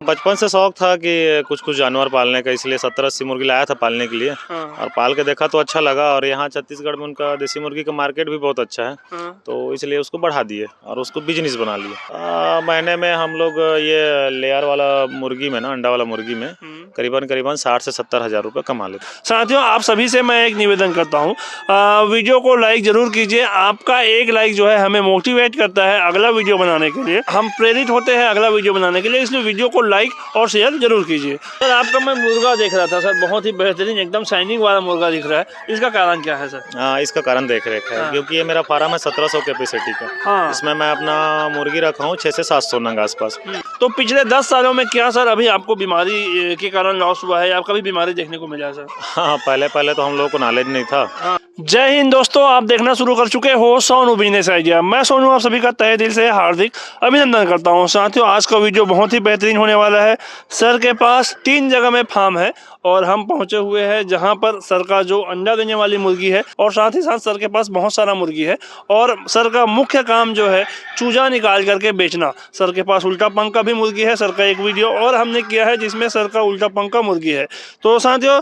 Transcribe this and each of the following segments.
बचपन से शौक था कि कुछ कुछ जानवर पालने का, इसलिए 70-80 मुर्गी लाया था पालने के लिए। और पाल के देखा तो अच्छा लगा, और यहाँ छत्तीसगढ़ में उनका देसी मुर्गी का मार्केट भी बहुत अच्छा है, तो इसलिए उसको बढ़ा दिए और उसको बिजनेस बना लिए। महीने में हम लोग ये लेयर वाला मुर्गी में ना, अंडा वाला मुर्गी में करीबन 60 से 70 हज़ार रुपये कमा लेते। साथियों, आप सभी से मैं एक निवेदन करता हूँ, वीडियो को लाइक जरूर कीजिए। आपका एक लाइक जो है हमें मोटिवेट करता है अगला वीडियो बनाने के लिए, हम प्रेरित होते हैं अगला वीडियो बनाने के लिए, इसलिए वीडियो को लाइक और शेयर जरूर कीजिए। सर, आपका मैं मुर्गा देख रहा था सर, बहुत ही बेहतरीन एकदम शाइनिंग वाला मुर्गा दिख रहा है, इसका कारण क्या है सर? इसका कारण देख रेख है, क्योंकि ये मेरा फार्म है 1700 कैपेसिटी का। इसमें मैं अपना मुर्गी रखा हूँ 6 से 700 नंग आसपास। तो पिछले 10 सालों में क्या सर अभी आपको बीमारी के कारण लॉस हुआ है या कभी बीमारी देखने को मिला सर? हाँ, पहले तो हम लोगों को नॉलेज नहीं था। जय हिंद दोस्तों, आप देखना शुरू कर चुके हो सोनू बिजनेस आइडिया। मैं सोनू आप सभी का तहे दिल से हार्दिक अभिनंदन करता हूं। साथियों, आज का वीडियो बहुत ही बेहतरीन होने वाला है। सर के पास 3 जगह में फार्म है और हम पहुंचे हुए हैं जहां पर सर का जो अंडा देने वाली मुर्गी है, और साथ ही साथ सर के पास बहुत सारा मुर्गी है, और सर का मुख्य काम जो है चूजा निकाल करके बेचना। सर के पास उल्टा पंख का भी मुर्गी है, सर का एक वीडियो और हमने किया है जिसमें सर का उल्टा पंख का मुर्गी है। तो साथियों,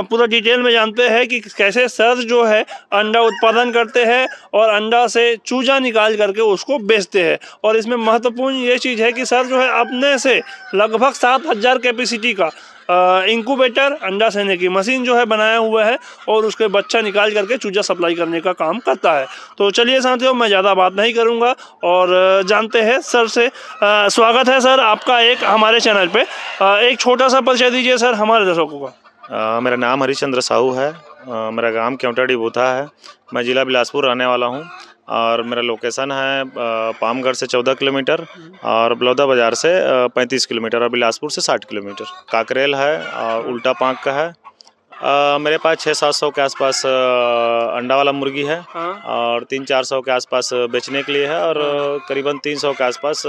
पूरा डिटेल में जानते हैं कि कैसे सर जो है अंडा उत्पादन करते हैं और अंडा से चूजा निकाल करके उसको बेचते हैं। और इसमें महत्वपूर्ण ये चीज़ है कि सर जो है अपने से लगभग 7000 कैपेसिटी का इंक्यूबेटर अंडा सेने की मशीन जो है बनाया हुआ है, और उसके बच्चा निकाल करके चूजा सप्लाई करने का काम करता है। तो चलिए साथियों, मैं ज़्यादा बात नहीं करूंगा और जानते हैं सर से। स्वागत है सर आपका एक हमारे चैनल पे। एक छोटा सा परिचय दीजिए सर हमारे दर्शकों का। मेरा नाम हरिश्चंद्र साहू है, मेरा गांव केवटाडी बूथा है, मैं जिला बिलासपुर रहने वाला हूं, और मेरा लोकेशन है पामगढ़ से 14 किलोमीटर और बलौदा बाज़ार से 35 किलोमीटर और बिलासपुर से 60 किलोमीटर। काकरेल है और उल्टा पाँक का है। मेरे पास 600-700 के आसपास अंडा वाला मुर्गी है, और 300-400 के आसपास बेचने के लिए है, और करीबन 300 के आसपास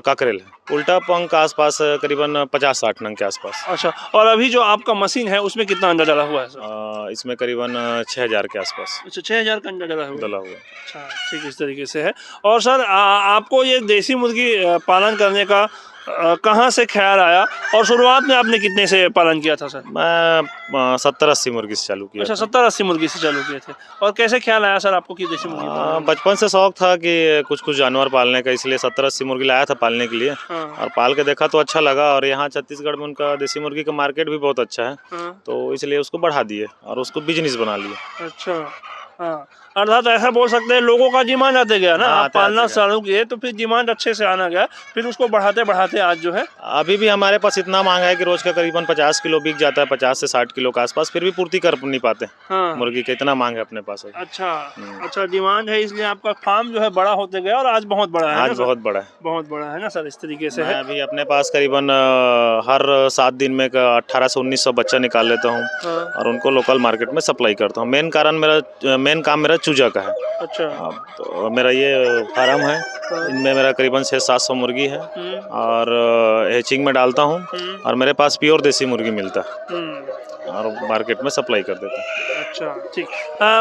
काकरेल है। उल्टा पंख के आसपास करीबन 50-60 नंग के आसपास। अच्छा, और अभी जो आपका मशीन है उसमें कितना अंडा डाला हुआ है सर? इसमें करीबन 6000 के आसपास। अच्छा, 6000 का अंडा डाला हुआ। अच्छा, ठीक, इस तरीके से है। और सर आपको ये देसी मुर्गी पालन करने का कहाँ से ख्याल आया, और शुरुआत में आपने कितने से पालन किया था सर? मैं 70-80 मुर्गी से चालू किया। अच्छा, 70-80 मुर्गी से चालू किए थे। और कैसे ख्याल आया सर आपको कि देसी मुर्गी? बचपन से शौक था कि कुछ कुछ जानवर पालने का, इसलिए 70-80 मुर्गी लाया था पालने के लिए। और पाल के देखा तो अच्छा लगा, और यहाँ छत्तीसगढ़ में उनका देसी मुर्गी का मार्केट भी बहुत अच्छा है, तो इसलिए उसको बढ़ा दिए और उसको बिजनेस बना लिए। अच्छा, हाँ, अर्थात ऐसा बोल सकते हैं लोगों का डिमांड आते गया ना। आप पालना चालू किए तो फिर डिमांड अच्छे से आना गया, फिर उसको बढ़ाते बढ़ाते आज जो है अभी भी हमारे पास इतना मांग है कि रोज का करीबन 50 किलो बिक जाता है, 50 से 60 किलो के आसपास, फिर भी पूर्ति कर नहीं पाते। मुर्गी का इतना मांग है अपने पास। अच्छा, डिमांड है, इसलिए आपका फार्म जो है बड़ा होते गया और आज बहुत बड़ा है। आज बहुत बड़ा है ना सर, इस तरीके से है। अभी अपने पास करीबन हर 7 दिन में 1800 से 1900 बच्चा निकाल लेता हूँ, और उनको लोकल मार्केट में सप्लाई करता हूँ। मेन काम मेरा चूजा का है। अच्छा, तो मेरा ये फार्म है, इनमें मेरा करीबन 600-700 मुर्गी है, और हैचिंग में डालता हूँ, और मेरे पास प्योर देसी मुर्गी मिलता है, और मार्केट में सप्लाई कर देता है। अच्छा, ठीक।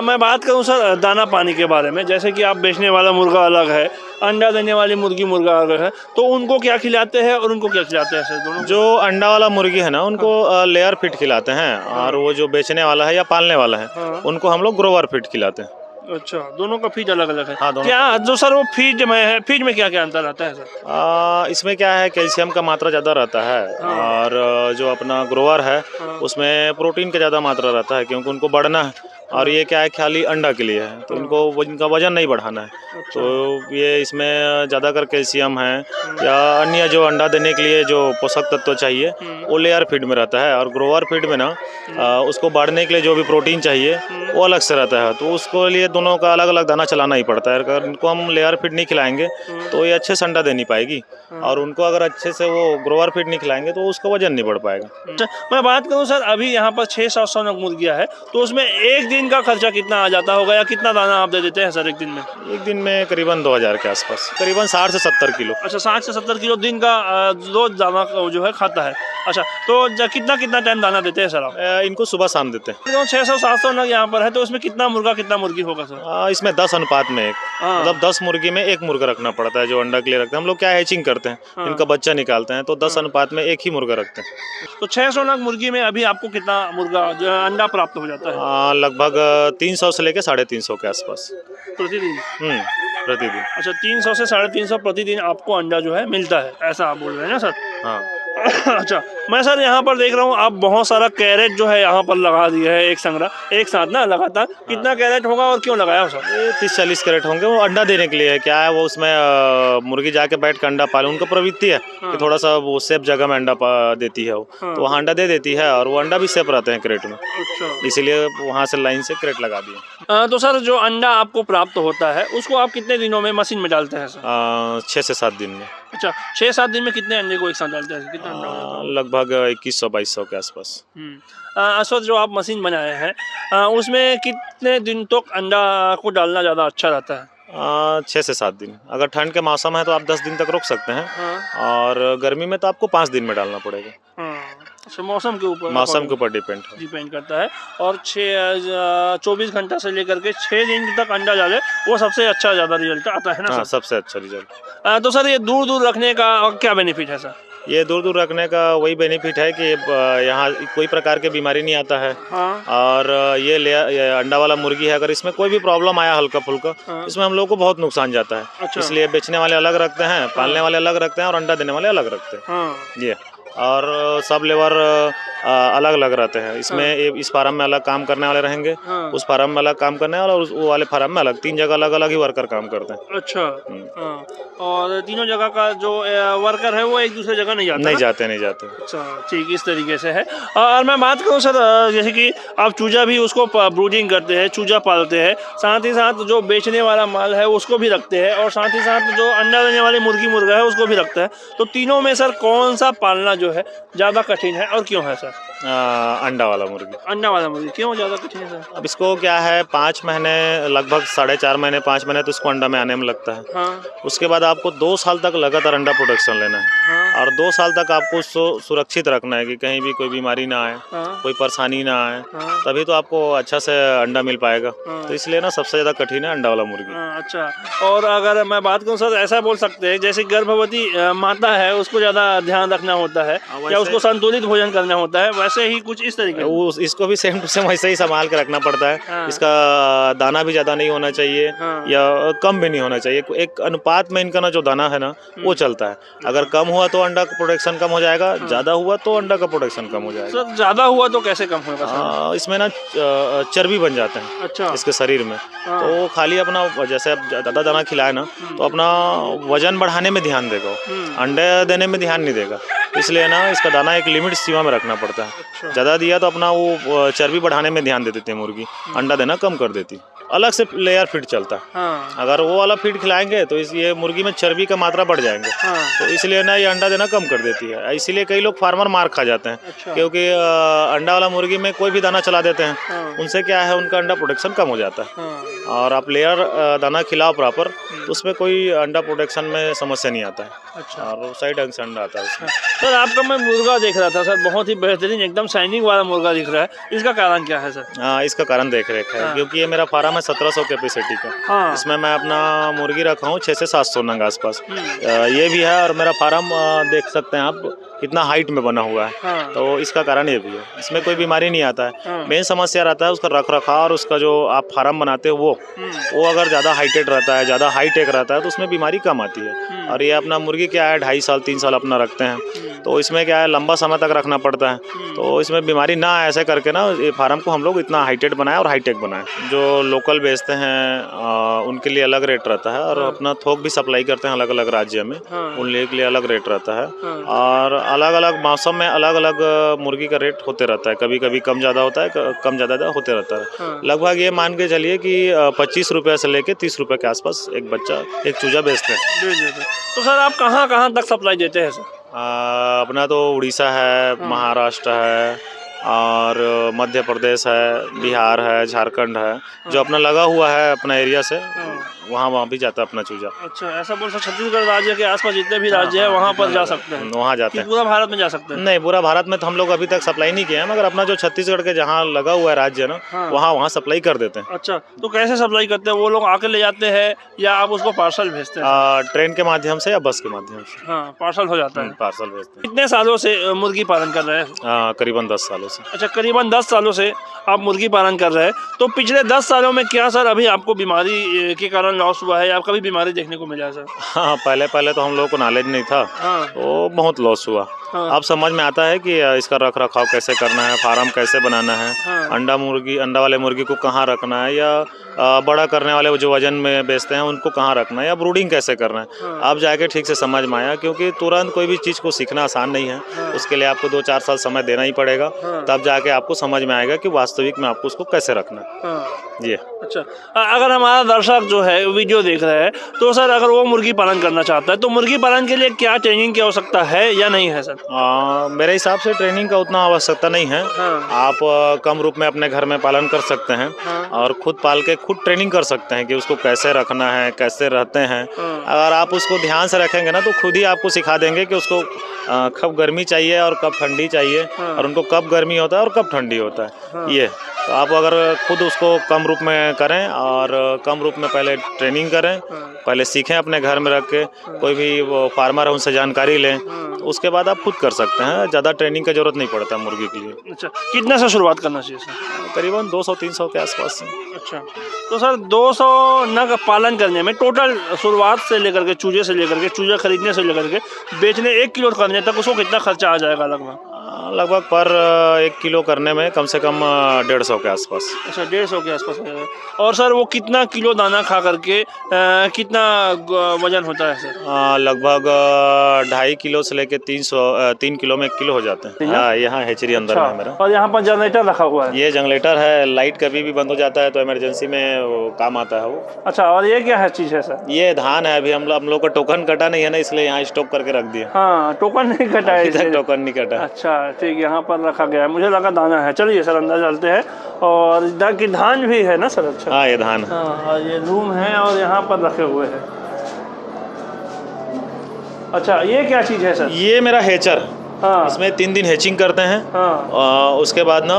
मैं बात करूँ सर दाना पानी के बारे में, जैसे कि आप बेचने वाला मुर्गा अलग है, अंडा देने वाली मुर्गा अलग है, तो उनको क्या खिलाते हैं और उनको क्या खिलाते हैं सर दोनों? जो अंडा वाला मुर्गी है ना, उनको लेयर फीड खिलाते हैं, और वो जो बेचने वाला है या पालने वाला है उनको हम लोग ग्रोवर फीड खिलाते हैं। अच्छा, दोनों का फीड अलग अलग है। हाँ, क्या जो सर वो फीड में है, फीड में क्या क्या अंतर आता है सर? इसमें क्या है, कैल्शियम का मात्रा ज़्यादा रहता है, और जो अपना ग्रोवर है उसमें प्रोटीन का ज़्यादा मात्रा रहता है, क्योंकि उनको बढ़ना है, और ये क्या है खाली अंडा के लिए है, तो इनको इनका वजन नहीं बढ़ाना है। तो ये इसमें ज़्यादातर कैल्शियम है या अन्य जो अंडा देने के लिए जो पोषक तत्व चाहिए वो लेयर फीड में रहता है, और ग्रोवर फीड में ना उसको बढ़ने के लिए जो भी प्रोटीन चाहिए वो अलग से रहता है। तो उसको लिए दोनों का अलग अलग दाना चलाना ही पड़ता है। अगर इनको हम लेयर फीड नहीं खिलाएंगे तो ये अच्छे से अंडा दे नहीं पाएगी, और उनको अगर अच्छे से वो ग्रोवर फीड नहीं खिलाएंगे तो उसका वजन नहीं बढ़ पाएगा। मैं बात करूँ सर, अभी यहाँ पर 600-700 मुर्गियाँ है, तो उसमें एक दिन का खर्चा कितना आ जाता होगा, या कितना दाना आप दे देते हैं सर एक दिन में? एक दिन में करीबन 2000 के आसपास, करीबन 60 से 70 किलो। अच्छा, 60 से 70 किलो दिन का रोज दाना जो है खाता है। अच्छा, तो कितना कितना टाइम दाना देते हैं सर आप? इनको सुबह शाम देते हैं। तो 600-700 नग यहाँ पर है, तो उसमें कितना मुर्गा कितना मुर्गी होगा सर? इसमें 10 अनुपात में 1, हाँ। मतलब 10 मुर्गी में 1 मुर्गा रखना पड़ता है जो अंडा के लिए रखते हैं। हम लोग क्या हैचिंग करते हैं, हाँ। इनका बच्चा निकालते हैं, तो 10 अनुपात में 1 ही मुर्गा रखते हैं। तो 600 नग मुर्गी में अभी आपको कितना मुर्गा जो है अंडा प्राप्त हो जाता है लगभग 300 से लेके 350 के आसपास प्रतिदिन? प्रतिदिन। अच्छा, 300 से 350 प्रतिदिन आपको अंडा जो है मिलता है, ऐसा आप बोल रहे हैं ना सर? हाँ। अच्छा, मैं सर यहाँ पर देख रहा हूँ आप बहुत सारा कैरेट जो है यहाँ पर लगा दिया है एक संग्रह एक साथ ना लगातार। कितना कैरेट होगा और क्यों लगाया हो सर? ये 30-40 कैरेट होंगे। वो अंडा देने के लिए है। क्या है वो उसमें मुर्गी जाके बैठ कर अंडा पाले, उनका प्रवृत्ति है कि थोड़ा सा वो सेफ जगह में अंडा देती है वो, तो वहाँ अंडा दे देती है और वो अंडा भी सेफ रहते हैं क्रेट में, अच्छा, इसीलिए वहाँ से लाइन से क्रेट लगा दिए। तो सर जो अंडा आपको प्राप्त होता है उसको आप कितने दिनों में मशीन में डालते हैं सर? 6 से 7 दिन में। अच्छा, 6-7 दिन में कितने अंडे को एक साथ डालते हैं? कितना अंडा हो जाता है? लगभग 2100-2200 के आसपास। सर जो आप मशीन बनाए हैं उसमें कितने दिन तक अंडा को डालना ज़्यादा अच्छा रहता है? 6 से 7 दिन। अगर ठंड के मौसम है तो आप 10 दिन तक रोक सकते हैं, और गर्मी में तो आपको 5 दिन में डालना पड़ेगा। अच्छा, मौसम के ऊपर डिपेंड करता है। और 24 घंटा से लेकर के 6 दिन तक अंडा डाले वो सबसे अच्छा ज़्यादा रिजल्ट आता है ना हाँ, सर? सबसे अच्छा रिजल्ट। तो सर ये दूर दूर रखने का क्या बेनिफिट है सर? ये दूर दूर रखने का वही बेनिफिट है कि यहाँ कोई प्रकार की बीमारी नहीं आता है। हाँ। और ये अंडा वाला मुर्गी है, अगर इसमें कोई भी प्रॉब्लम आया हल्का फुल्का, इसमें हम लोग को बहुत नुकसान जाता है। अच्छा। इसलिए बेचने वाले अलग रखते हैं, पालने वाले अलग रखते हैं और अंडा देने वाले अलग रखते हैं। ये और सब लेबर अलग अलग रहते हैं इसमें। इस फार्म में अलग काम करने वाले रहेंगे, उस फार्म में अलग काम करने वाले और वो वाले फार्म में अलग, 3 जगह अलग अलग ही वर्कर काम करते हैं। अच्छा। और तीनों जगह का जो वर्कर है वो एक दूसरे जगह नहीं जाते? अच्छा, ठीक, इस तरीके से है। और मैं बात करूँ सर, जैसे कि आप चूजा भी उसको ब्रूडिंग करते हैं, चूजा पालते हैं, साथ ही साथ जो बेचने वाला माल है उसको भी रखते हैं, और साथ ही साथ जो अंडा देने वाली मुर्गी मुर्गा है उसको भी रखते हैं। तो तीनों में सर कौन सा पालना जो है ज़्यादा कठिन है और क्यों है सर? अंडा वाला मुर्गी। अंडा वाला मुर्गी क्यों ज़्यादा कठिन है सर? अब इसको क्या है, 5 महीने, लगभग 4.5 महीने 5 महीने तो इसको अंडा में आने में लगता है। हाँ। उसके बाद आपको 2 साल तक लगातार अंडा प्रोडक्शन लेना है। हाँ। और 2 साल तक आपको उसको सुरक्षित रखना है कि कहीं भी कोई बीमारी ना आए, हाँ। कोई परेशानी ना आए, हाँ। तभी तो आपको अच्छा से अंडा मिल पाएगा। हाँ। तो इसलिए ना सबसे ज़्यादा कठिन है अंडा वाला मुर्गी। अच्छा, और अगर मैं बात करूँ सर, ऐसा बोल सकते हैं जैसे गर्भवती माता है उसको ज़्यादा ध्यान रखना होता है या उसको संतुलित भोजन करना होता है, वैसे ही कुछ इस तरीके वो इसको भी सेम टू सेम वैसे ही संभाल के रखना पड़ता है। हाँ। इसका दाना भी ज़्यादा नहीं होना चाहिए, हाँ। या कम भी नहीं होना चाहिए। एक अनुपात में इनका ना जो दाना है ना वो चलता है। अगर कम हुआ तो अंडा का प्रोडक्शन कम हो जाएगा, ज़्यादा हुआ तो अंडा का प्रोडक्शन कम हो जाएगा। सर ज़्यादा हुआ तो कैसे कम होगा सर? इसमें ना चर्बी बन जाते हैं। अच्छा। इसके शरीर में। हाँ। तो खाली अपना जैसे अब ज़्यादा दाना खिलाए ना तो अपना वजन बढ़ाने में ध्यान देगा, अंडे देने में ध्यान नहीं देगा। इसलिए ना इसका दाना एक लिमिट सीमा में रखना पड़ता है। अच्छा। ज़्यादा दिया तो अपना वो चर्बी बढ़ाने में ध्यान दे देती है मुर्गी, अंडा देना कम कर देती। अलग से लेयर फीड चलता है। हाँ। अगर वो वाला फीड खिलाएंगे तो ये मुर्गी में चर्बी का मात्रा बढ़ जाएंगे। हाँ। तो इसलिए ना ये अंडा देना कम कर देती है। इसीलिए कई लोग फार्मर मार खा जाते हैं। अच्छा। क्योंकि अंडा वाला मुर्गी में कोई भी दाना चला देते हैं। हाँ। उनसे क्या है, उनका अंडा प्रोडक्शन कम हो जाता है। हाँ। और आप लेयर दाना खिलाओ प्रॉपर तो उसमें कोई अंडा प्रोडक्शन में समस्या नहीं आता है। अच्छा। और सही ढंग से अंडा आता है उसमें। सर आपका मैं मुर्गा देख रहा था सर, बहुत ही बेहतरीन एकदम शाइनिंग वाला मुर्गा दिख रहा है, इसका कारण क्या है सर? इसका कारण देख रेख है। हाँ। क्योंकि ये मेरा फार्म है 1700 कैपेसिटी का। हाँ। इसमें मैं अपना मुर्गी रखा हूँ 6 से 700 नंग आसपास। ये भी है, और मेरा फार्म देख सकते हैं आप कितना हाइट में बना हुआ है। हाँ। तो इसका कारण ये भी है, इसमें कोई बीमारी नहीं आता है। हाँ। मेन समस्या रहता है उसका रख रखाव, और उसका जो आप फार्म बनाते हो वो अगर ज़्यादा हाइटेड रहता है, ज़्यादा हाईटेक रहता है तो उसमें बीमारी कम आती है। और ये अपना मुर्गी क्या है 2.5 साल 3 साल अपना रखते हैं, तो इसमें क्या है लंबा समय तक रखना पड़ता है। तो इसमें बीमारी ना आए ऐसे करके ना ये फार्म को हम लोग इतना हाइटेड बनाए और हाईटेक बनाए। जो लोकल बेचते हैं उनके लिए अलग रेट रहता है, और अपना थोक भी सप्लाई करते हैं अलग अलग राज्य में, उन के लिए अलग रेट रहता है। और अलग अलग मौसम में अलग अलग मुर्गी का रेट होते रहता है, कभी कभी कम ज़्यादा होता है, कम ज़्यादा होते रहता है। लगभग ये मान के चलिए कि 25 रुपये से लेके 30 रुपये के आसपास एक बच्चा एक चूजा बेचते हैं। तो सर आप कहाँ कहाँ तक सप्लाई देते हैं सर? अपना तो उड़ीसा है, महाराष्ट्र है, और मध्य प्रदेश है, बिहार है, झारखंड है, जो अपना लगा हुआ है अपना एरिया से वहाँ भी जाता है अपना चूजा। अच्छा, ऐसा बोल सकते छत्तीसगढ़ राज्य के आसपास जितने भी राज्य है वहाँ पर जा सकते हैं, वहाँ जाते कि हैं। पूरा भारत में जा सकते हैं? नहीं, पूरा भारत में तो हम लोग अभी तक सप्लाई नहीं किए हैं, मगर अपना जो छत्तीसगढ़ के जहाँ लगा हुआ है राज्य ना, हाँ। वहाँ सप्लाई कर देते हैं। अच्छा, तो कैसे सप्लाई करते हैं? वो लोग आके ले जाते हैं या आप उसको पार्सल भेजते हैं? ट्रेन के माध्यम से या बस के माध्यम से। हाँ, पार्सल हो जाता है। पार्सल भेजते हैं। कितने सालों से मुर्गी पालन कर रहे हैं? करीबन 10 सालों से। अच्छा, करीबन 10 सालों से आप मुर्गी पालन कर रहे हैं। तो पिछले 10 सालों में क्या सर अभी आपको बीमारी के कारण लॉस हुआ है या कभी बीमारी देखने को मिला है सर? हाँ, पहले तो हम लोगों को नॉलेज नहीं था, हाँ। तो बहुत लॉस हुआ। हाँ। अब समझ में आता है कि इसका रख रखाव कैसे करना है, फार्म कैसे बनाना है, हाँ। अंडा वाले मुर्गी को कहाँ रखना है, या बड़ा करने वाले जो वजन में बेचते हैं उनको कहाँ रखना है, या ब्रूडिंग कैसे करना है। हाँ। अब जाके ठीक से समझ में आया, क्योंकि तुरंत कोई भी चीज़ को सीखना आसान नहीं है। हाँ। उसके लिए आपको 2-4 साल समय देना ही पड़ेगा, हाँ। तब जाके आपको समझ में आएगा कि वास्तविक में आपको उसको कैसे रखना है। हाँ। ये अच्छा, अगर हमारा दर्शक जो है वीडियो देख रहा है तो सर अगर वो मुर्गी पालन करना चाहता है तो मुर्गी पालन के लिए क्या ट्रेनिंग की आवश्यकता है या नहीं है सर? मेरे हिसाब से ट्रेनिंग का उतना आवश्यकता नहीं है। हाँ। आप कम रूप में अपने घर में पालन कर सकते हैं। हाँ। और खुद पाल के खुद ट्रेनिंग कर सकते हैं कि उसको कैसे रखना है, कैसे रहते हैं। हाँ। अगर आप उसको ध्यान से रखेंगे ना तो खुद ही आपको सिखा देंगे कि उसको कब गर्मी चाहिए और कब ठंडी चाहिए। हाँ। और उनको कब गर्मी होता है और कब ठंडी होता है। हाँ। ये तो आप अगर खुद उसको कम रूप में करें और कम रूप में पहले ट्रेनिंग करें, पहले सीखें अपने घर में रख के, कोई भी वो फार्मर है उनसे जानकारी लें, तो उसके बाद आप खुद कर सकते हैं। ज़्यादा ट्रेनिंग का जरूरत नहीं पड़ता मुर्गी के लिए। अच्छा, कितना से शुरुआत करना चाहिए सर? करीबन 200-300 के आसपास से। अच्छा, तो सर 200 नग पालन करने में टोटल शुरुआत से लेकर के चूजे खरीदने से लेकर के बेचने 1 किलो करने तक उसको कितना खर्चा आ जाएगा लगभग? लगभग पर 1 किलो करने में कम से कम 150 के आसपास। अच्छा, 150 के आसपास हो जाएगा। और सर वो कितना किलो दाना खा करके कितना वजन होता है सर? लगभग 2.5 किलो से लेके 3 किलो में 1 किलो हो जाते हैं। हाँ, यहाँ हैचरी अंदर में है मेरा। और यहाँ पर जनरेटर रखा हुआ है? ये जनरेटर है, लाइट कभी भी बंद हो जाता है तो इमरजेंसी में वो काम आता है वो। अच्छा, और ये क्या है चीज़ है सर? ये धान है। अभी हम लोग का टोकन कटा नहीं है ना, इसलिए यहाँ स्टॉक करके रख दिया। हाँ, टोकन नहीं कटा है इसे? टोकन नहीं कटा। अच्छा ठीक, यहाँ पर रखा गया है। मुझे लगा दाना है। चलिए सर अंदर चलते हैं। और कि धान भी है ना सर? अच्छा, हाँ, ये धान। हाँ, और ये रूम है और यहाँ पर रखे हुए हैं। अच्छा, ये क्या चीज़ है सर? ये मेरा हैचर। हाँ। इसमें 3 दिन हैचिंग करते हैं। हाँ। उसके बाद ना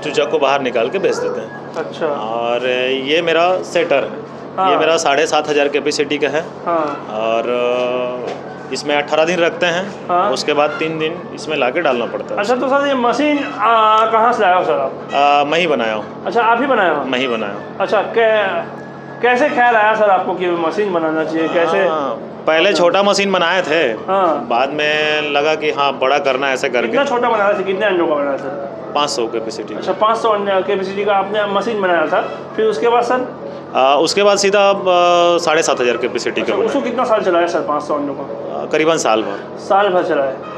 चूजा को बाहर निकाल के बेच देते हैं। अच्छा। और ये मेरा सेटर है। हाँ। ये मेरा 7,500 कैपेसिटी का है। हाँ। और इसमें 18 दिन रखते हैं। हाँ। उसके बाद 3 दिन इसमें लाके डालना पड़ता है। अच्छा, तो सर ये मशीन कहाँ से लाया हो सर आप? मैं ही बनाया हूँ। अच्छा, आप ही बनाया हो? मैं ही बनाया हूँ। अच्छा, कैसे ख्याल आया सर आपको कि मशीन बनाना चाहिए? कैसे? पहले छोटा मशीन बनाए थे। हाँ। बाद में लगा कि हाँ, बड़ा करना है ऐसे करके। कितना छोटा बनाया था? कितने अंडों का बनाया था? 500 कैपेसिटी। अच्छा, 500 कैपेसिटी का आपने मशीन बनाया था। फिर उसके बाद सर? उसके बाद सीधा 7,500 कैपेसिटी का। उसको कितना साल चलाया सर 500 अंडों का? करीबन साल भर। साल भर चलाया।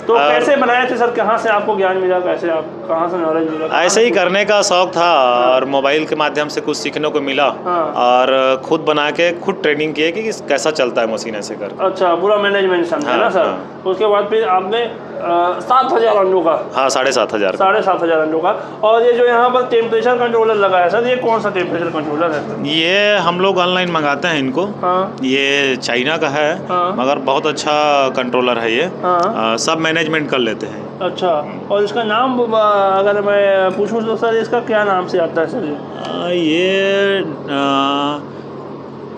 तो कैसे बनाए थे सर? कहाँ से आपको ज्ञान मिला? कैसे आप कहाँ से नॉलेज मिला? ऐसे ही करने का शौक था। और मोबाइल के माध्यम से कुछ सीखने को मिला। हाँ। और खुद बना के खुद ट्रेनिंग किए कि कैसा चलता है मशीन ऐसे कर। अच्छा, पूरा मैनेजमेंट समझे हाँ, ना सर? हाँ। उसके बाद फिर आपने 7,000 अंडों का? हाँ, 7,500। 7,500 अंडों का। और ये जो यहाँ पर टेम्परेचर कंट्रोलर लगा है सर, ये कौन सा टेम्परेचर कंट्रोलर है? ये हम लोग ऑनलाइन मंगाते हैं इनको। हाँ। ये चाइना का है। हाँ। मगर बहुत अच्छा कंट्रोलर है ये। हाँ। सब मैनेजमेंट कर लेते हैं। अच्छा, और इसका नाम अगर मैं पूछूं तो सर इसका क्या नाम से आता है सर? ये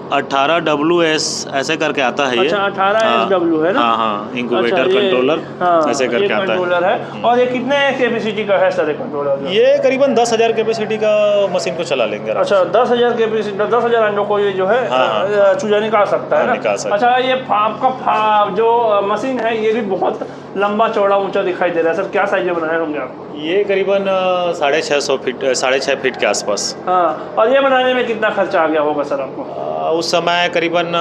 18WS ऐसे करके आता है। अच्छा, 18SW है ना? हाँ हाँ, इंक्यूबेटर अच्छा, कंट्रोलर। हाँ, ऐसे करके आता है। कंट्रोलर है। और ये कितने कैपेसिटी का है सर ये कंट्रोलर? ये करीबन 10,000 कैपेसिटी का मशीन को चला लेंगे। अच्छा, 10,000 कैपेसिटी, 10,000 अंडों को ये जो है चूजा निकाल सकता है ना? निकाल सकता है। अच्छा, ये आपका जो मशीन है ये भी बहुत लंबा चौड़ा ऊंचा दिखाई दे रहा है सर। क्या साइज में बनाए होंगे आप? ये करीबन 6.5 फीट के आसपास। हाँ। और ये बनाने में कितना खर्चा आ गया होगा सर आपको? उस समय करीबन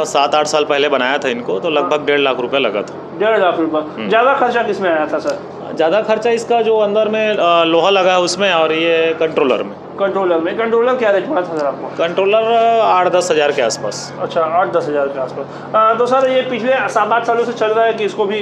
7-8 साल पहले बनाया था इनको, तो लगभग 1.5 लाख रुपए लगा था। 1.5 लाख रुपये। ज़्यादा खर्चा किस में आया था सर? ज़्यादा खर्चा इसका जो अंदर में लोहा लगा है उसमें, और ये कंट्रोलर में। कंट्रोलर क्या रेट पड़ा था सर आपको? कंट्रोलर 8-10 हज़ार के आसपास। अच्छा, 8-10 हज़ार के आसपास। तो सर ये पिछले 7-8 सालों से चल रहा है कि इसको भी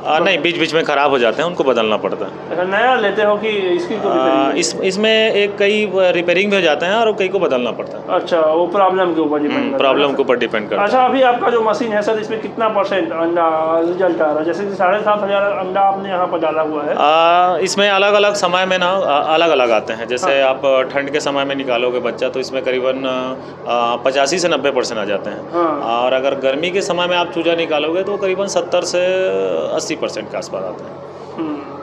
नहीं, बीच बीच में ख़राब हो जाते हैं, उनको बदलना पड़ता है। अच्छा, नया लेते हो कि इसकी तो इसमें एक कई रिपेयरिंग भी हो जाते हैं और कई को बदलना पड़ता है। अच्छा, वो प्रॉब्लम के ऊपर डिपेंड करता है। प्रॉब्लम के ऊपर डिपेंड करता है। अच्छा, अभी आपका जो मशीन है सर, इसमें कितना % अंडा रिजल्ट आ रहा है? जैसे कि 7,500 अंडा आपने यहाँ पर डाला हुआ है। इसमें अलग अलग समय में ना अलग अलग आते हैं। जैसे आप ठंड के समय में निकालोगे बच्चा तो इसमें करीबन 85 से 90% आ जाते हैं। और अगर गर्मी के समय में आप चूजा निकालोगे तो करीबन 70 से 80% के आसपास आता है।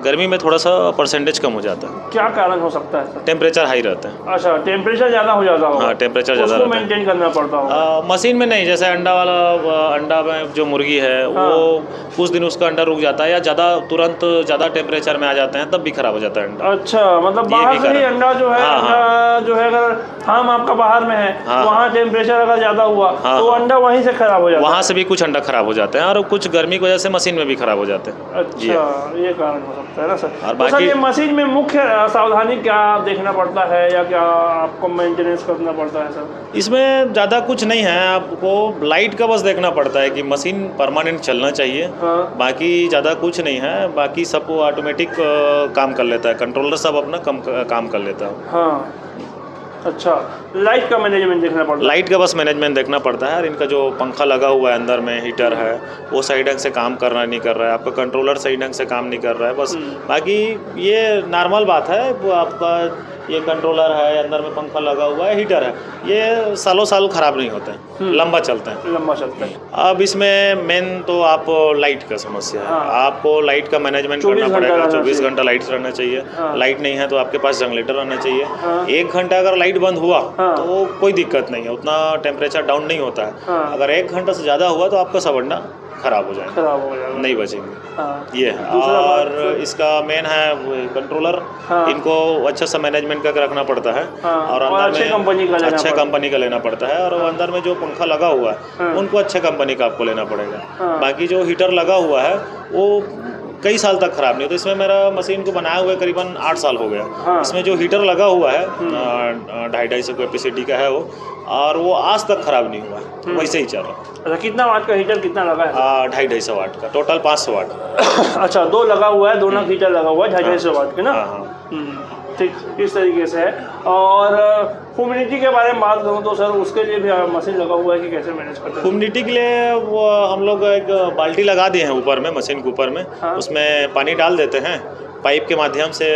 गर्मी में थोड़ा सा परसेंटेज कम हो जाता है। क्या कारण हो सकता है सर? टेम्परेचर हाई रहता है। अच्छा, टेम्परेचर ज़्यादा हो जाता होगा। हाँ, टेम्परेचर ज़्यादा उसको मेंटेन करना पड़ता होगा। मशीन में नहीं, जैसे अंडा में जो मुर्गी है वो कुछ दिन उसका अंडा रुक जाता है, या तुरंत ज़्यादा टेम्परेचर में आ जाते हैं तब भी खराब हो जाता है अंडा। अच्छा, मतलब बाहर से ही अंडा जो है, अगर फार्म आपका बाहर में है, वहाँ टेम्परेचर अगर ज़्यादा हुआ तो अंडा वहीं से खराब हो जाता है। वहाँ से भी कुछ अंडा खराब हो जाते हैं और कुछ गर्मी की वजह से मशीन में भी खराब हो जाते हैं। अच्छा, ये कारण हो सकता है ना सर। और सर, ये मशीन में मुख्य सावधानी क्या देखना पड़ता है या क्या आपको मेंटेनेंस करना पड़ता है सर? इसमें ज़्यादा कुछ नहीं है, आपको लाइट का बस देखना पड़ता है कि मशीन परमानेंट चलना चाहिए। बाकी ज़्यादा कुछ नहीं है, बाकी सब ऑटोमेटिक काम कर लेता है, कंट्रोलर सब अपना काम कर लेता है। हाँ, अच्छा, लाइट का मैनेजमेंट देखना पड़ता है। लाइट का बस मैनेजमेंट देखना पड़ता है। और इनका जो पंखा लगा हुआ है अंदर में, हीटर है, वो सही ढंग से काम कर रहा नहीं कर रहा है, आपका कंट्रोलर सही ढंग से काम नहीं कर रहा है बस। बाकी ये नॉर्मल बात है, वो आपका ये कंट्रोलर है, अंदर में पंखा लगा हुआ है, हीटर है, ये सालों साल खराब नहीं होते हैं, लंबा चलते हैं। अब इसमें मेन तो आप लाइट का समस्या है। आपको लाइट का मैनेजमेंट करना पड़ेगा। 24 घंटा लाइट रहना चाहिए। लाइट नहीं है तो आपके पास जनरेटर रहना चाहिए। 1 घंटा अगर लाइट बंद हुआ तो कोई दिक्कत नहीं है, उतना टेम्परेचर डाउन नहीं होता है। अगर 1 घंटा से ज़्यादा हुआ तो आपका सब अंडा खराब हो जाएगा, नहीं बचेंगे। ये है। और इसका मेन है कंट्रोलर, इनको अच्छा सा मैनेजमेंट करके रखना पड़ता है। और अंदर में अच्छे कंपनी का लेना पड़ता है। और अंदर में जो पंखा लगा हुआ है उनको अच्छे कंपनी का आपको लेना पड़ेगा। बाकी जो हीटर लगा हुआ है वो कई साल तक खराब नहीं होता। इसमें मेरा मशीन को बनाए हुए करीबन 8 साल हो गया। इसमें जो हीटर लगा हुआ है 250 कैपेसिटी का है वो, और वो आज तक खराब नहीं हुआ है, वैसे ही चल रहा है। अच्छा, कितना वाट का हीटर कितना लगा है? 250 वाट का, टोटल 500 वाट। अच्छा, 2 लगा हुआ है, दोनों हीटर लगा हुआ है 250 वाट के ना। ठीक, इस तरीके से है। और ह्यूमिडिटी के बारे में बात करूँ तो सर, उसके लिए भी मशीन लगा हुआ है कि कैसे मैनेज करते हैं? ह्यूमिडिटी के लिए वो हम लोग एक बाल्टी लगा दिए हैं ऊपर में, मशीन के ऊपर में। उसमें पानी डाल देते हैं, पाइप के माध्यम से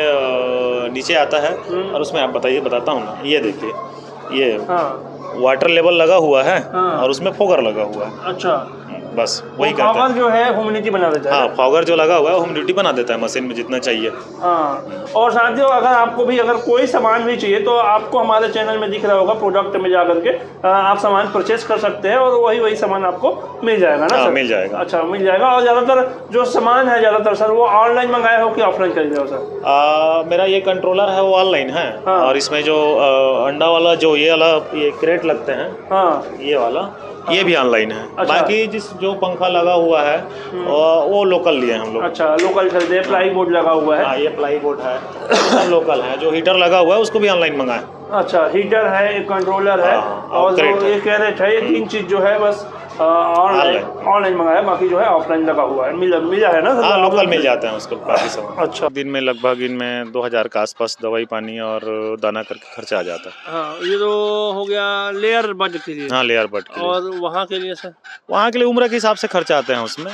नीचे आता है। और उसमें आप बताता हूँ ना, ये देखिए, ये वाटर लेवल लगा हुआ है और उसमें फॉगर लगा हुआ है। अच्छा, बस वही करता है। फॉगर जो है ह्यूमिडिटी बना देता है। हाँ, फॉगर जो लगा हुआ है वो ह्यूमिडिटी बना देता है मशीन में जितना चाहिए। और साथियों, अगर आपको भी अगर कोई सामान भी चाहिए तो आपको हमारे चैनल में दिख रहा होगा, प्रोडक्ट में जा करके आप सामान परचेस कर सकते हैं और वही सामान आपको मिल जाएगा ना सर? मिल जाएगा। अच्छा, मिल जाएगा। और ज़्यादातर जो सामान है ज़्यादातर सर वो ऑनलाइन मंगाए हो कि ऑफलाइन खरीदे हो सर? मेरा ये कंट्रोलर है वो ऑनलाइन है। और इसमें जो अंडा वाला जो ये क्रेट लगते हैं, ये वाला, ये भी ऑनलाइन है। अच्छा। बाकी जो पंखा लगा हुआ है वो लोकल लिए हैं हम लोग। अच्छा, लोकल खरीदे। प्लाई बोर्ड लगा हुआ है। हाँ, ये प्लाई बोर्ड है, सब लोकल है। जो हीटर लगा हुआ है उसको भी ऑनलाइन मंगाए। अच्छा, हीटर है, एक कंट्रोलर है, और जो ये कैरेट है, ये 3 चीज़ जो है बस ऑनलाइन मंगाया, बाकी जो है ऑफलाइन लगा हुआ है। मिला है ना? हाँ, लोकल मिल जाते हैं उसको बाकी सब। अच्छा, दिन में लगभग इनमें 2000 के आसपास दवाई पानी और दाना करके खर्चा आ जाता है। हाँ, ये तो हो गया लेयर बर्ड के लिए। हाँ, लेयर बर्ड के लिए। और वहाँ के लिए सर? वहाँ के लिए उम्र के हिसाब से खर्चा आते हैं उसमें।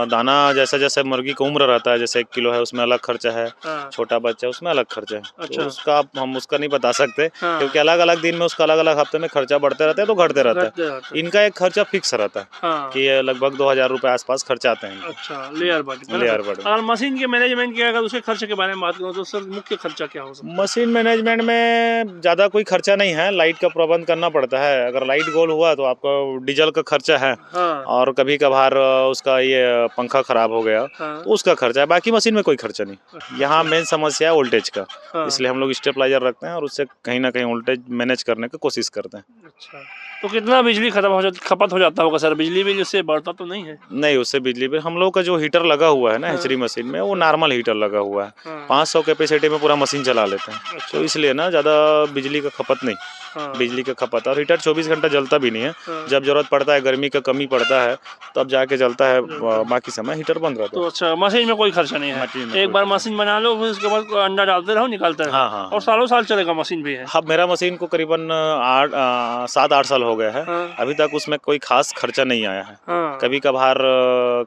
दाना जैसे जैसे मुर्गी का उम्र रहता है, जैसे 1 किलो है उसमें अलग खर्चा है, छोटा बच्चा उसमें अलग खर्चा है। अच्छा। तो उसका हम उसका नहीं बता सकते, क्योंकि अलग अलग दिन में उसका अलग अलग हफ्ते में खर्चा बढ़ते रहते हैं तो घटते रहता है। इनका एक खर्चा फिक्स रहता है कि ये लगभग 2000 रुपए आसपास खर्चा आते हैं। अच्छा, लेयर बर्ड। और मशीन के मैनेजमेंट के अगर उसके खर्चे के बारे में बात करूँ तो सर, मुख्य खर्चा क्या हो सकता है? मशीन मैनेजमेंट में ज़्यादा कोई खर्चा नहीं है, लाइट का प्रबंध करना पड़ता है। अगर लाइट गोल हुआ तो आपका डीजल का खर्चा है। और कभी कभार उसका ये पंखा खराब हो गया तो उसका खर्चा है। बाकी मशीन में कोई खर्चा नहीं। यहाँ मेन समस्या है वोल्टेज का, इसलिए हम लोग स्टेबलाइजर रखते हैं और उससे कहीं ना कहीं वोल्टेज मैनेज करने की कोशिश करते हैं। अच्छा, तो कितना बिजली खपत हो जाता होगा सर? बिजली बिल उससे बढ़ता तो नहीं है? नहीं, उससे बिजली बिल हम लोग का जो हीटर लगा हुआ है ना हाँ। हेचरी मशीन में, वो नॉर्मल हीटर लगा हुआ है। हाँ। 500 कैपेसिटी में पूरा मशीन चला लेते हैं, अच्छा। तो इसलिए ना ज़्यादा बिजली का खपत नहीं। हाँ। बिजली का खपत, और हीटर 24 घंटा जलता भी नहीं है। हाँ। जब ज़रूरत पड़ता है, गर्मी का कमी पड़ता है, तब जाके जलता है, बाकी समय हीटर बंद रहता तो है। अच्छा, मशीन में कोई खर्चा नहीं है। मशीन में एक कोई बार खर्चा मशीन बना लो, फिर उसके बाद अंडा डालते रहो, निकालते रहो। हाँ, हाँ, और हाँ। सालों साल चलेगा, मशीन भी है। अब मेरा मशीन को करीबन 7-8 साल हो गए हैं। हाँ। अभी तक उसमें कोई खास खर्चा नहीं आया है। हाँ। कभी कभार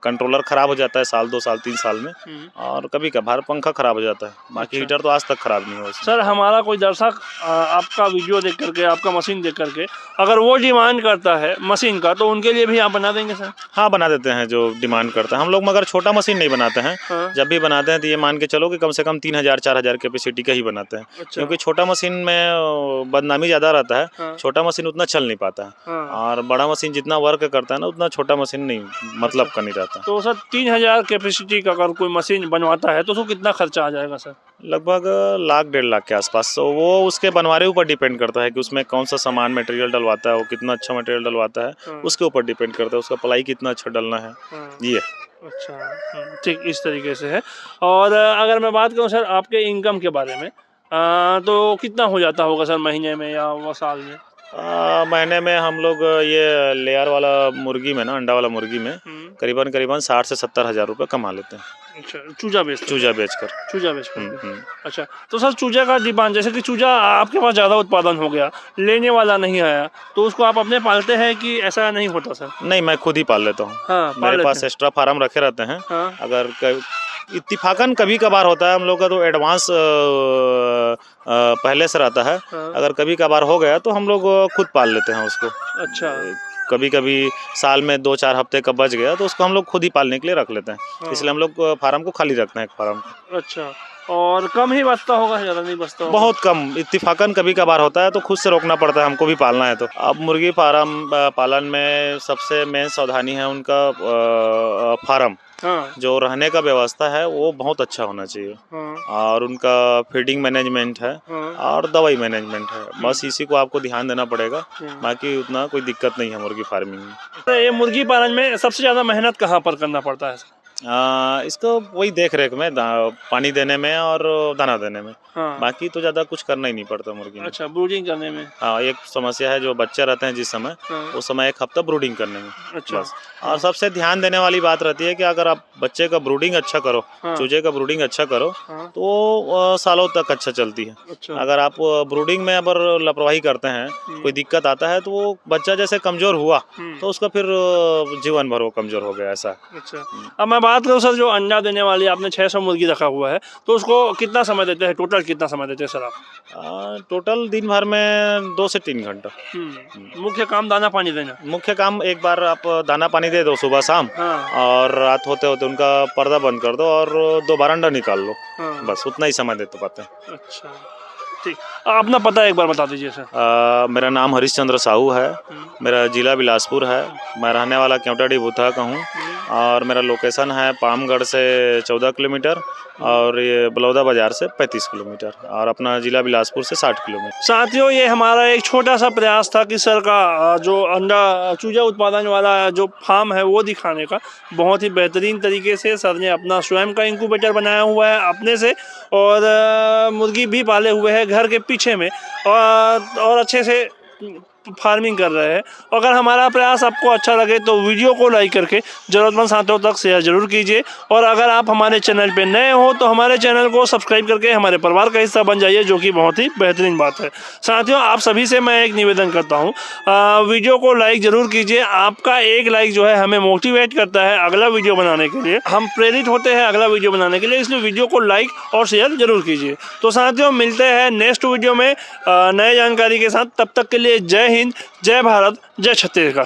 कंट्रोलर खराब हो जाता है साल 2 साल 3 साल में, और कभी कभार पंखा खराब हो जाता है। बाकी अच्छा। हीटर तो आज तक खराब नहीं हुआ उसमें। सर, हमारा कोई दर्शक आपका वीडियो देख करके, आपका मशीन देख करके अगर वो डिमांड करता है मशीन का, तो उनके लिए भी आप बना देंगे सर? हाँ, बना देते हैं जो डिमांड करता है हम लोग, मगर छोटा मशीन नहीं बनाते हैं। हाँ। जब भी बनाते हैं तो ये मान के चलो कि कम से कम 3000-4000 कैपेसिटी का ही बनाते हैं। अच्छा। क्योंकि छोटा मशीन में बदनामी ज़्यादा रहता है। हाँ। छोटा मशीन उतना चल नहीं पाता है, हाँ। और बड़ा मशीन जितना वर्क करता है ना, उतना छोटा मशीन नहीं मतलब का नहीं रहता। तो सर 3000 कैपेसिटी का अगर कोई मशीन बनवाता है तो उसको कितना खर्चा आ जाएगा सर? लगभग 1,00,000-1,50,000 के आसपास। तो वो उसके बनवारे ऊपर डिपेंड करता है कि उसमें कौन सा सामान मटेरियल डलवाता है, वो कितना अच्छा मटेरियल डलवाता है, हाँ। उसके ऊपर डिपेंड करता है, उसका प्लाई कितना अच्छा डलना है। हाँ। ये अच्छा, ठीक, इस तरीके से है। और अगर मैं बात करूँ सर आपके इनकम के बारे में, तो कितना हो जाता होगा सर महीने में या वो साल में? महीने में हम लोग ये लेयर वाला मुर्गी में ना, अंडा वाला मुर्गी में करीबन 60 से 70 हज़ार रुपये कमा लेते हैं। अच्छा, चूजा बेचकर? चूजा बेचकर। चूजा बेचकर। अच्छा, तो सर चूजा का डिमांड, जैसे कि चूजा आपके पास ज़्यादा उत्पादन हो गया, लेने वाला नहीं आया, तो उसको आप अपने पालते हैं कि ऐसा नहीं होता सर? नहीं, मैं खुद ही पाल लेता हूँ। हाँ, पाल मेरे लेते पास हैं। एक्स्ट्रा फार्म रखे रहते हैं। हाँ। अगर इत्तिफाकन कभी कभार होता है हम लोग का, तो एडवांस पहले से रहता है। हाँ। अगर कभी कभार हो गया तो हम लोग खुद पाल लेते हैं उसको। अच्छा। कभी कभी साल में 2-4 हफ्ते का बच गया तो उसको हम लोग खुद ही पालने के लिए रख लेते हैं। हाँ। इसलिए हम लोग फार्म को खाली रखते हैं, एक फार्म। अच्छा, और कम ही बचता होगा, ज़्यादा नहीं बचता होगा? बहुत कम, इत्तिफाकन कभी कभार होता है तो खुद से रोकना पड़ता है, हमको भी पालना है तो। अब मुर्गी फार्म पालन में सबसे मेन सावधानी है उनका फार्म, हाँ। जो रहने का व्यवस्था है वो बहुत अच्छा होना चाहिए। हाँ। और उनका फीडिंग मैनेजमेंट है, हाँ। और दवाई मैनेजमेंट है, बस इसी को आपको ध्यान देना पड़ेगा। हाँ। बाकी उतना कोई दिक्कत नहीं है मुर्गी फार्मिंग में। तो ये मुर्गी पालन में सबसे ज़्यादा मेहनत कहाँ पर करना पड़ता है सर? इसको वही देख रेख में, पानी देने में और दाना देने में। हाँ। बाकी तो ज़्यादा कुछ करना ही नहीं पड़ता मुर्गी में। अच्छा, ब्रूडिंग करने में? हाँ, एक समस्या है, जो बच्चे रहते हैं जिस समय, हाँ। उस समय 1 हफ्ता ब्रूडिंग करने में अच्छा। बस। और सबसे ध्यान देने वाली बात रहती है कि अगर आप बच्चे का ब्रूडिंग अच्छा करो, हाँ। चूजे का ब्रूडिंग अच्छा करो, हाँ। तो वो सालों तक अच्छा चलती है। अच्छा। अगर आप ब्रूडिंग में अगर लापरवाही करते हैं, कोई दिक्कत आता है, तो वो बच्चा जैसे कमज़ोर हुआ तो उसका फिर जीवन भर वो कमज़ोर हो गया, ऐसा। अच्छा, अब मैं बात करूँ सर, जो अंडा देने वाली आपने 600 मुर्गी रखा हुआ है, तो उसको कितना समय देते हैं, टोटल कितना समय देते हैं सर आप? टोटल दिन भर में 2 से 3 घंटा। मुख्य काम दाना पानी देना? मुख्य काम, एक बार आप दाना पानी दे दो सुबह शाम, हाँ। और रात होते होते उनका पर्दा बंद कर दो और 2 बार अंडा निकाल लो। हाँ। बस उतना ही समय देते पाते हैं। अच्छा, ठीक। अपना पता एक बार बता दीजिए सर। मेरा नाम हरीशचंद्र साहू है, मेरा जिला बिलासपुर है, मैं रहने वाला केवटाडी भूथा का हूँ, और मेरा लोकेशन है पामगढ़ से 14 किलोमीटर, और ये बलौदा बाजार से 35 किलोमीटर, और अपना जिला बिलासपुर से 60 किलोमीटर। साथियों, ये हमारा एक छोटा सा प्रयास था कि सर का जो अंडा चूजा उत्पादन वाला जो फार्म है वो दिखाने का। बहुत ही बेहतरीन तरीके से सर ने अपना स्वयं का इंक्यूबेटर बनाया हुआ है अपने से, और मुर्गी भी पाले हुए हैं घर के पीछे में, और अच्छे से फार्मिंग कर रहे हैं। अगर हमारा प्रयास आपको अच्छा लगे तो वीडियो को लाइक करके ज़रूरतमंद साथियों तक शेयर जरूर कीजिए, और अगर आप हमारे चैनल पे नए हो तो हमारे चैनल को सब्सक्राइब करके हमारे परिवार का हिस्सा बन जाइए, जो कि बहुत ही बेहतरीन बात है। साथियों, आप सभी से मैं एक निवेदन करता हूँ, वीडियो को लाइक ज़रूर कीजिए। आपका एक लाइक जो है हमें मोटिवेट करता है अगला वीडियो बनाने के लिए, हम प्रेरित होते हैं अगला वीडियो बनाने के लिए, इसलिए वीडियो को लाइक और शेयर जरूर कीजिए। तो साथियों, मिलते हैं नेक्स्ट वीडियो में नए जानकारी के साथ। तब तक के लिए जय हिंद, जय भारत, जय छत्तीसगढ़।